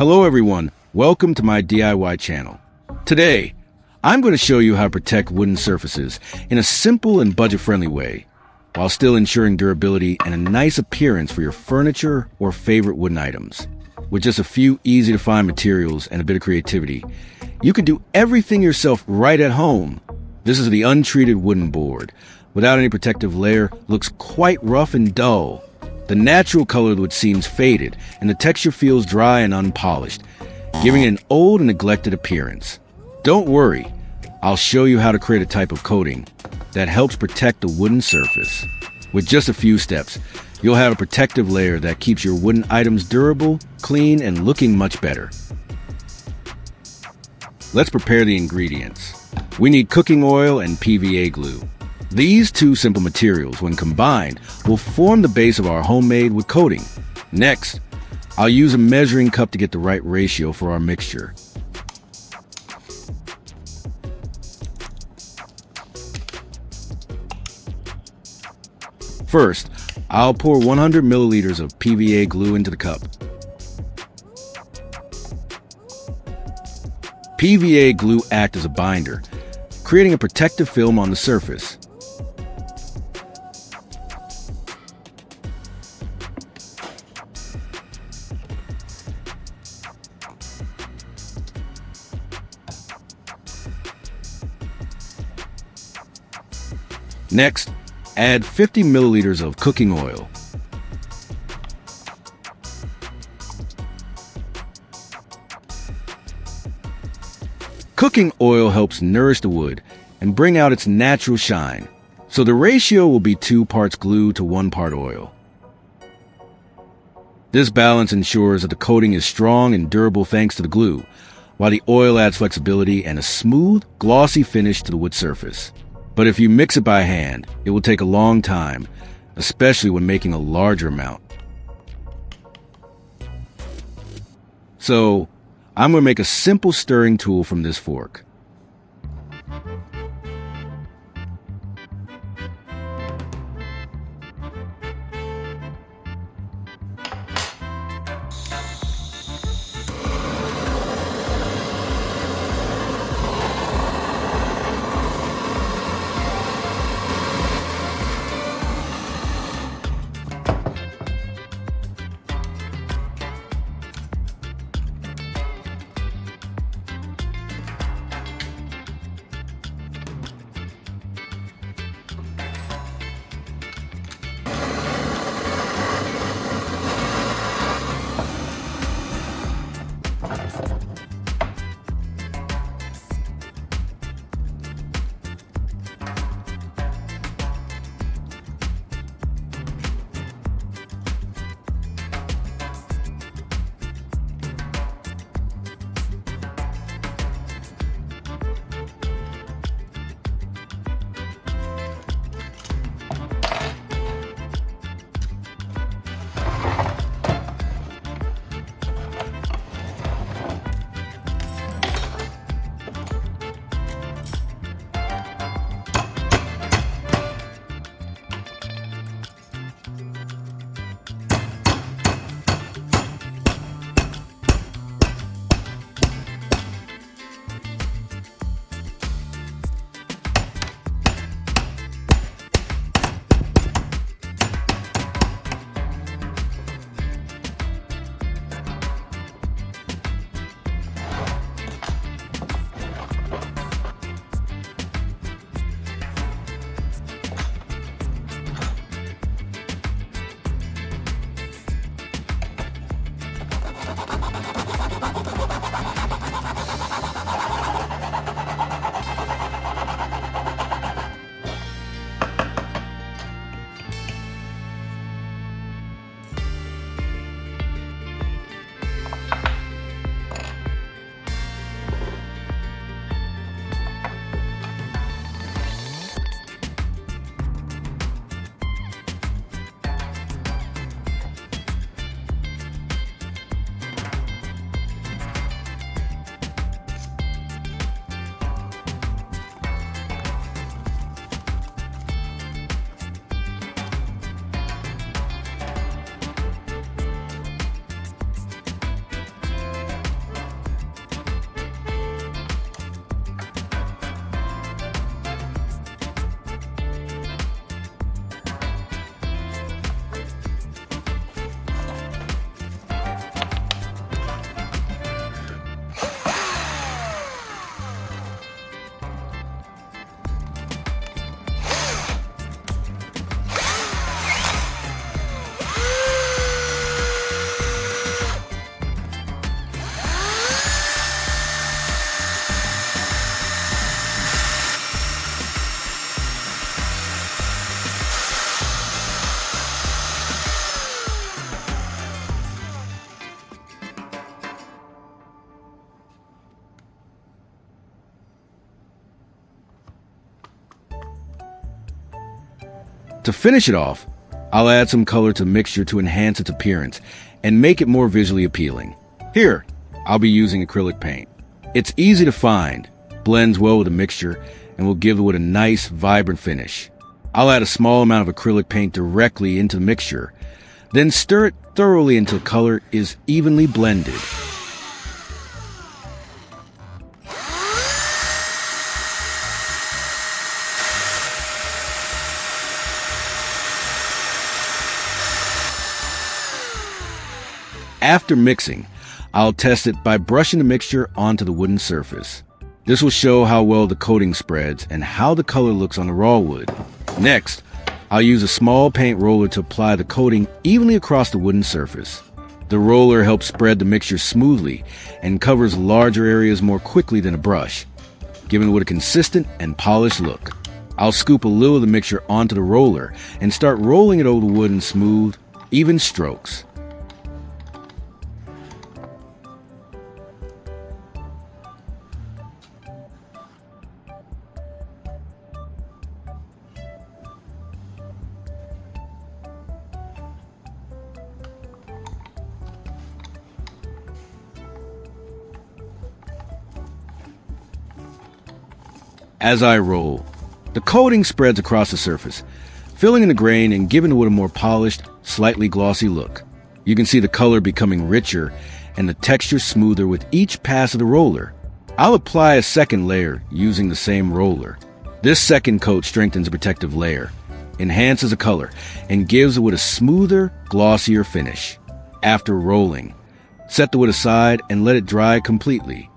Hello everyone, welcome to my DIY channel. Today, I'm going to show you how to protect wooden surfaces in a simple and budget-friendly way, while still ensuring durability and a nice appearance for your furniture or favorite wooden items. With just a few easy-to-find materials and a bit of creativity, you can do everything yourself right at home. This is the untreated wooden board. Without any protective layer, looks quite rough and dull. The natural color wood seems faded, and the texture feels dry and unpolished, giving it an old and neglected appearance. Don't worry, I'll show you how to create a type of coating that helps protect the wooden surface. With just a few steps, you'll have a protective layer that keeps your wooden items durable, clean, and looking much better. Let's prepare the ingredients. We need cooking oil and PVA glue. These two simple materials, when combined, will form the base of our homemade wood coating. Next, I'll use a measuring cup to get the right ratio for our mixture. First, I'll pour 100 milliliters of PVA glue into the cup. PVA glue acts as a binder, creating a protective film on the surface. Next, add 50 milliliters of cooking oil. Cooking oil helps nourish the wood and bring out its natural shine, so the ratio will be 2 parts glue to 1 part oil. This balance ensures that the coating is strong and durable thanks to the glue, while the oil adds flexibility and a smooth, glossy finish to the wood surface. But if you mix it by hand, it will take a long time, especially when making a larger amount. So, I'm going to make a simple stirring tool from this fork. To finish it off, I'll add some color to the mixture to enhance its appearance and make it more visually appealing. Here, I'll be using acrylic paint. It's easy to find, blends well with the mixture, and will give the wood a nice, vibrant finish. I'll add a small amount of acrylic paint directly into the mixture, then stir it thoroughly until color is evenly blended. After mixing, I'll test it by brushing the mixture onto the wooden surface. This will show how well the coating spreads and how the color looks on the raw wood. Next, I'll use a small paint roller to apply the coating evenly across the wooden surface. The roller helps spread the mixture smoothly and covers larger areas more quickly than a brush, giving the wood a consistent and polished look. I'll scoop a little of the mixture onto the roller and start rolling it over the wood in smooth, even strokes. As I roll, the coating spreads across the surface, filling in the grain and giving the wood a more polished, slightly glossy look. You can see the color becoming richer and the texture smoother with each pass of the roller. I'll apply a second layer using the same roller. This second coat strengthens the protective layer, enhances the color, and gives the wood a smoother, glossier finish. After rolling, set the wood aside and let it dry completely.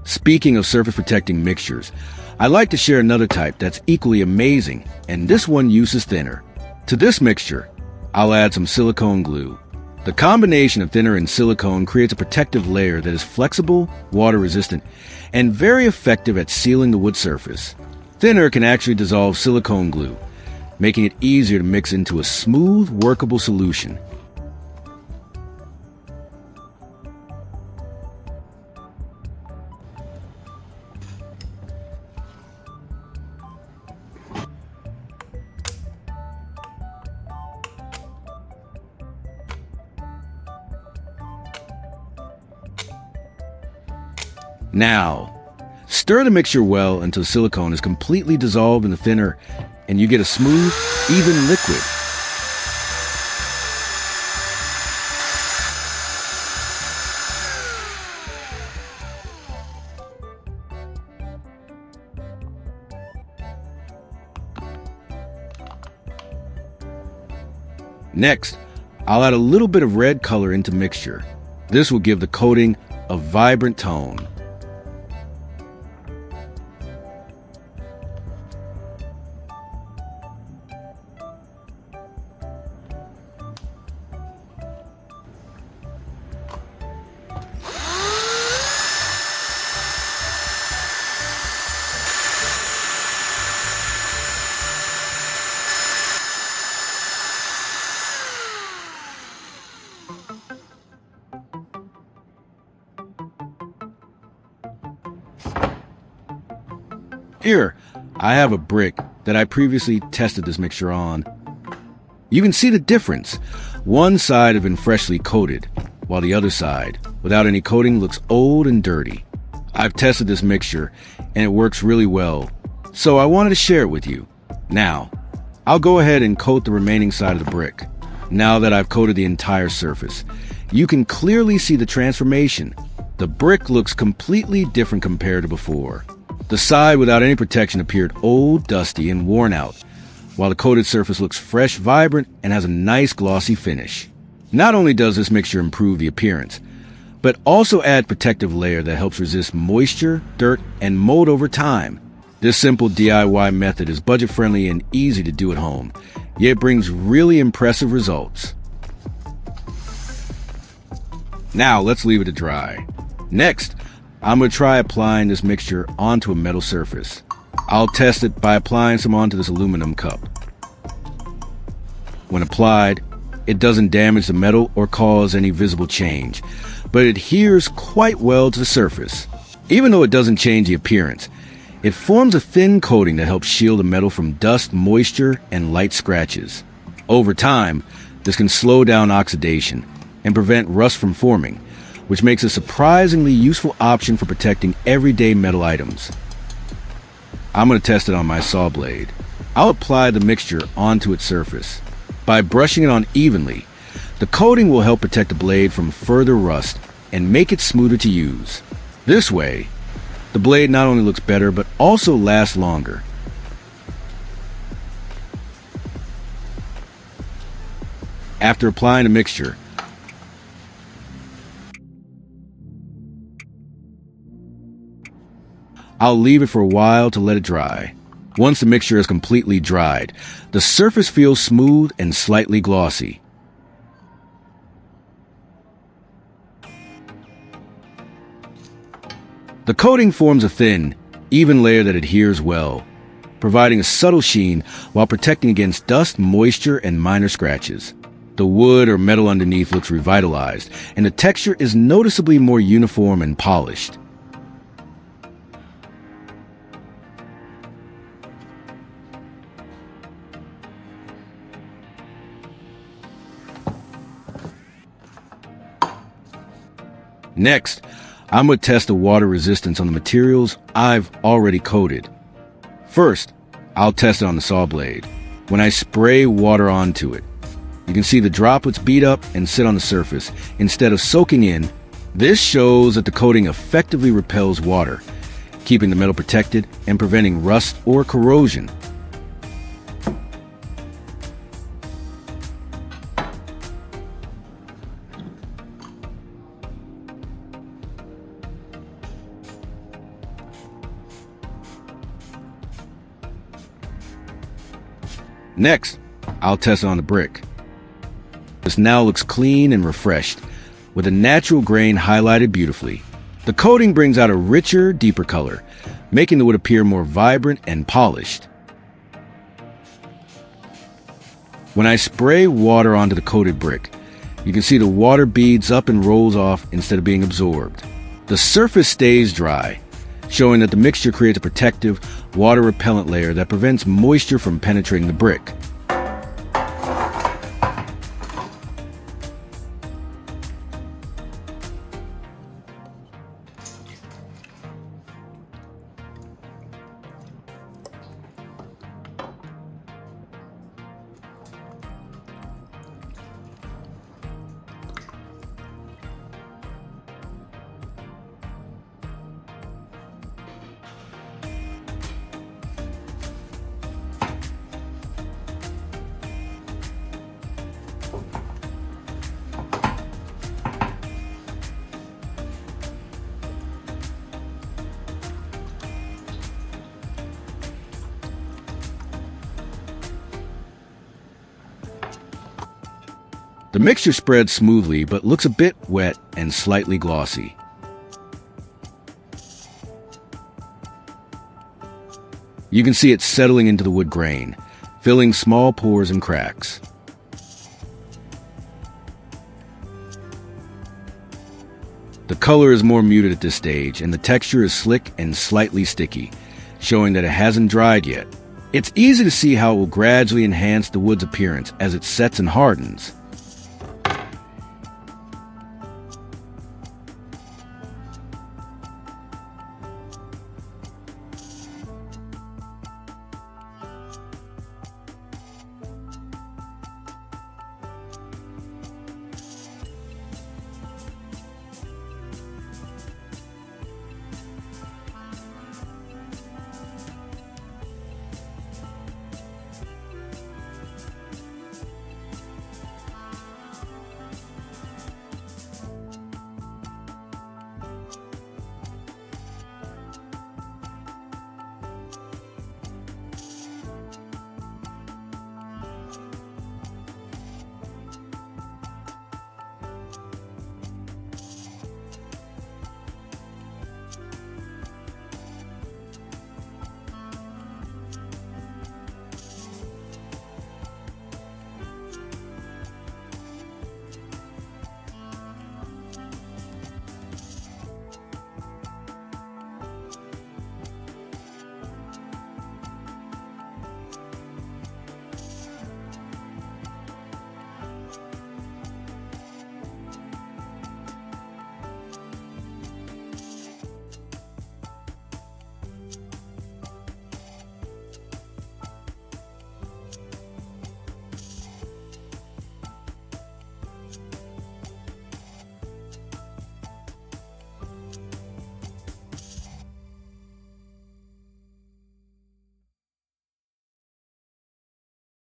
Speaking of surface protecting mixtures, I like to share another type that's equally amazing, and this one uses thinner. To this mixture, I'll add some silicone glue. The combination of thinner and silicone creates a protective layer that is flexible, water-resistant, and very effective at sealing the wood surface. Thinner can actually dissolve silicone glue, making it easier to mix into a smooth, workable solution. Now, stir the mixture well until silicone is completely dissolved in the thinner and you get a smooth, even liquid. Next, I'll add a little bit of red color into mixture. This will give the coating a vibrant tone. Here, I have a brick that I previously tested this mixture on. You can see the difference. One side has been freshly coated, while the other side, without any coating, looks old and dirty. I've tested this mixture, and it works really well, so I wanted to share it with you. Now, I'll go ahead and coat the remaining side of the brick. Now that I've coated the entire surface, you can clearly see the transformation. The brick looks completely different compared to before. The side without any protection appeared old, dusty, and worn out, while the coated surface looks fresh, vibrant, and has a nice glossy finish. Not only does this mixture improve the appearance, but also add protective layer that helps resist moisture, dirt, and mold over time. This simple DIY method is budget-friendly and easy to do at home, yet brings really impressive results. Now let's leave it to dry. Next, I'm going to try applying this mixture onto a metal surface. I'll test it by applying some onto this aluminum cup. When applied, It doesn't damage the metal or cause any visible change, but it adheres quite well to the surface. Even though it doesn't change the appearance, it forms a thin coating that helps shield the metal from dust, moisture, and light scratches. Over time, this can slow down oxidation and prevent rust from forming, which makes a surprisingly useful option for protecting everyday metal items. I'm going to test it on my saw blade. I'll apply the mixture onto its surface. By brushing it on evenly, the coating will help protect the blade from further rust and make it smoother to use. This way, the blade not only looks better but also lasts longer. After applying the mixture, I'll leave it for a while to let it dry. Once the mixture is completely dried, the surface feels smooth and slightly glossy. The coating forms a thin, even layer that adheres well, providing a subtle sheen while protecting against dust, moisture, and minor scratches. The wood or metal underneath looks revitalized, and the texture is noticeably more uniform and polished. Next, I'm going to test the water resistance on the materials I've already coated. First, I'll test it on the saw blade. When I spray water onto it, you can see the droplets bead up and sit on the surface instead of soaking in. This shows that the coating effectively repels water, keeping the metal protected and preventing rust or corrosion. Next, I'll test it on the brick. This now looks clean and refreshed, with a natural grain highlighted beautifully. The coating brings out a richer, deeper color, making the wood appear more vibrant and polished. When I spray water onto the coated brick, you can see the water beads up and rolls off instead of being absorbed. The surface stays dry, showing that the mixture creates a protective, water-repellent layer that prevents moisture from penetrating the brick. The mixture spreads smoothly but looks a bit wet and slightly glossy. You can see it settling into the wood grain, filling small pores and cracks. The color is more muted at this stage, and the texture is slick and slightly sticky, showing that it hasn't dried yet. It's easy to see how it will gradually enhance the wood's appearance as it sets and hardens.